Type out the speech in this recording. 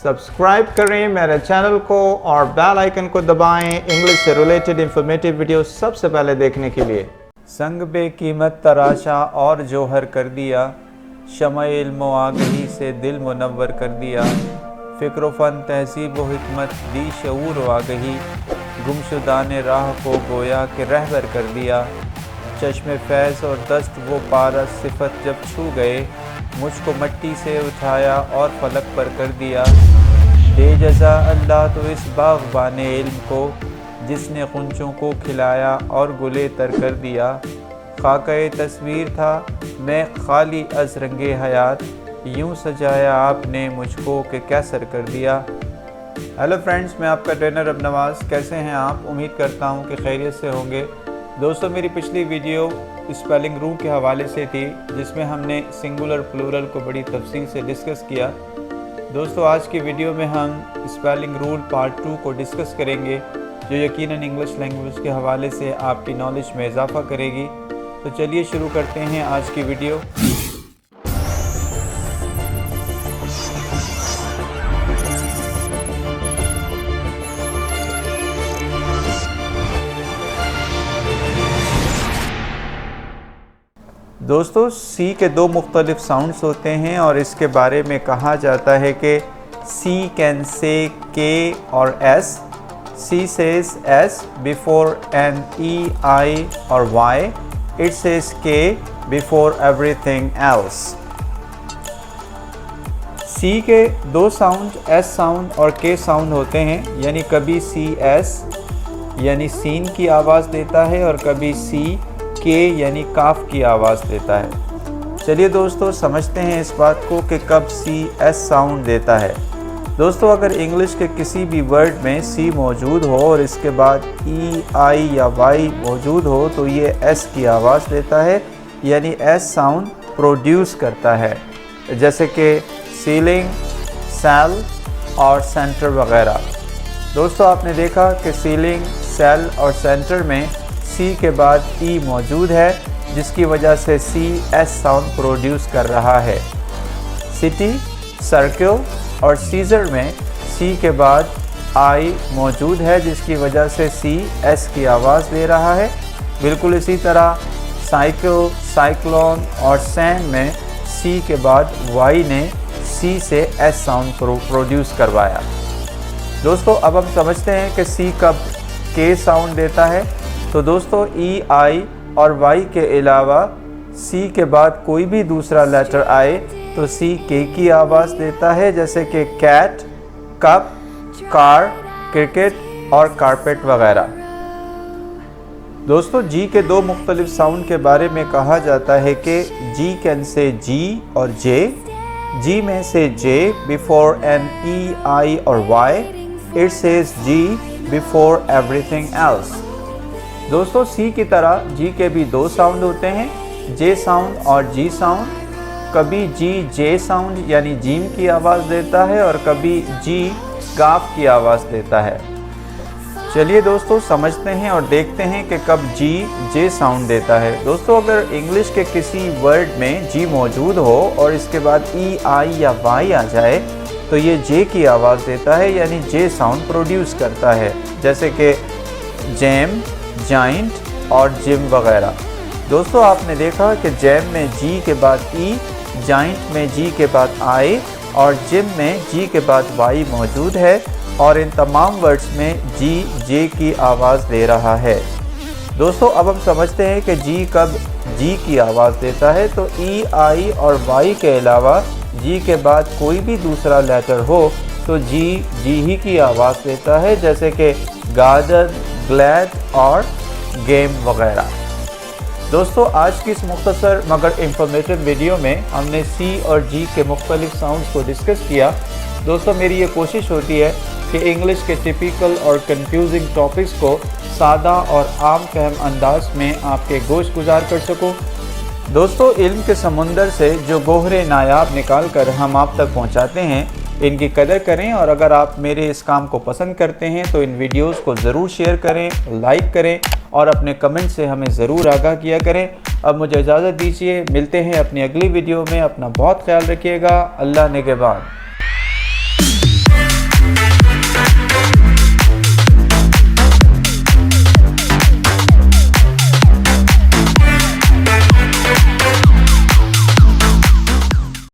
Subscribe करें मेरे channel को और बेल आइकन को दबाएं इंग्लिश से रिलेटेड इंफॉर्मेटिव वीडियो सबसे पहले देखने के लिए। संग बेकीमत तराशा और जोहर कर दिया, शमए इल्म आगही से दिल मुनव्वर कर दिया। फ़िक्र फ़न तहज़ीब व हिकमत दी शऊर वागही, गुमशुदान राह को गोया के रहबर कर दिया। चश्मे फैज़ और दस्त वो पारस सिफत जब छू गए, मुझको मट्टी से उठाया और फलक पर कर दिया। बेजज़ा अल्लाह तो इस बाग़बाने इल्म को, जिसने गुंचों को खिलाया और गुले तर कर दिया। खाके तस्वीर था मैं खाली अज़ रंगे हयात, यूँ सजाया आपने मुझको कि क्या सर कर दिया। हेलो फ्रेंड्स, मैं आपका ट्रेनर अब नवाज़। कैसे हैं आप? उम्मीद करता हूँ कि खैरियत से होंगे। दोस्तों, मेरी पिछली वीडियो स्पेलिंग रूल के हवाले से थी, जिसमें हमने सिंगुलर प्लूरल को बड़ी तफसील से डिस्कस किया। दोस्तों, आज की वीडियो में हम स्पेलिंग रूल पार्ट 2 को डिस्कस करेंगे, जो यकीनन इंग्लिश लैंग्वेज के हवाले से आपकी नॉलेज में इजाफ़ा करेगी। तो चलिए शुरू करते हैं आज की वीडियो। दोस्तों, सी के दो मुख्तलिफ साउंड्स होते हैं और इसके बारे में कहा जाता है कि सी कैन से के और S. C says S before E ई आई और Y. It says K before everything else. C के दो साउंड एस साउंड और के साउंड होते हैं, यानी कभी सी एस यानी सीन की आवाज़ देता है और कभी सी के यानी काफ की आवाज़ देता है। चलिए दोस्तों, समझते हैं इस बात को कि कब सी एस साउंड देता है। दोस्तों, अगर इंग्लिश के किसी भी वर्ड में सी मौजूद हो और इसके बाद ई आई या वाई मौजूद हो तो ये एस की आवाज़ देता है, यानी एस साउंड प्रोड्यूस करता है, जैसे कि सीलिंग, सेल और सेंटर वगैरह। दोस्तों, आपने देखा कि सीलिंग, सेल और सेंटर में सी के बाद ई मौजूद है, जिसकी वजह से सी एस साउंड प्रोड्यूस कर रहा है। सिटी, सर्कल और सीजर में सी के बाद आई मौजूद है, जिसकी वजह से सी एस की आवाज़ दे रहा है। बिल्कुल इसी तरह साइकिल, साइक्लोन और सैंड में सी के बाद वाई ने सी से एस साउंड प्रोड्यूस करवाया। दोस्तों, अब हम समझते हैं कि सी कब के साउंड देता है। तो दोस्तों, ई आई और वाई के अलावा सी के बाद कोई भी दूसरा लेटर आए तो सी के की आवाज़ देता है, जैसे कि कैट, कप, कार, क्रिकेट और कारपेट वगैरह। दोस्तों, जी के दो मुख्तलिफ साउंड के बारे में कहा जाता है कि जी कैन से जी और जे। जी में से जे बिफोर एन ई आई और Y. It says G before everything else. दोस्तों, सी की तरह जी के भी दो साउंड होते हैं, जे साउंड और जी साउंड। कभी जी जे साउंड यानी जीम की आवाज़ देता है और कभी जी गाफ की आवाज़ देता है। चलिए दोस्तों, समझते हैं और देखते हैं कि कब जी जे साउंड देता है। दोस्तों, अगर इंग्लिश के किसी वर्ड में जी मौजूद हो और इसके बाद ई आई या वाई आ जाए तो ये जे की आवाज़ देता है, यानी जे साउंड प्रोड्यूस करता है, जैसे कि जैम, जाइंट और जिम वगैरह। दोस्तों, आपने देखा कि जैम में जी के बाद ई, जाइंट में जी के बाद आई और जिम में जी के बाद वाई मौजूद है, और इन तमाम वर्ड्स में जी जे की आवाज़ दे रहा है। दोस्तों, अब हम समझते हैं कि जी कब जी की आवाज़ देता है। तो ई आई और वाई के अलावा जी के बाद कोई भी दूसरा लेटर हो तो जी ही की आवाज़ देता है, जैसे कि गार्डन, ग्लैड और गेम वगैरह। दोस्तों, आज की इस मुख्तसर मगर इंफॉर्मेटिव वीडियो में हमने सी और जी के मुख्तलिफ साउंड्स को डिस्कस किया। दोस्तों, मेरी ये कोशिश होती है कि इंग्लिश के टिपिकल और कंफ्यूजिंग टॉपिक्स को सादा और आम फहम अंदाज में आपके गोश गुजार कर सकूं। दोस्तों, इल्म के समुंदर से जो गोहरे नायाब निकाल कर हम आप तक पहुंचाते हैं, इनकी कदर करें। और अगर आप मेरे इस काम को पसंद करते हैं तो इन वीडियोस को ज़रूर शेयर करें, लाइक करें और अपने कमेंट से हमें ज़रूर आगाह किया करें। अब मुझे इजाज़त दीजिए, मिलते हैं अपनी अगली वीडियो में। अपना बहुत ख्याल रखिएगा। अल्लाह निगहबान।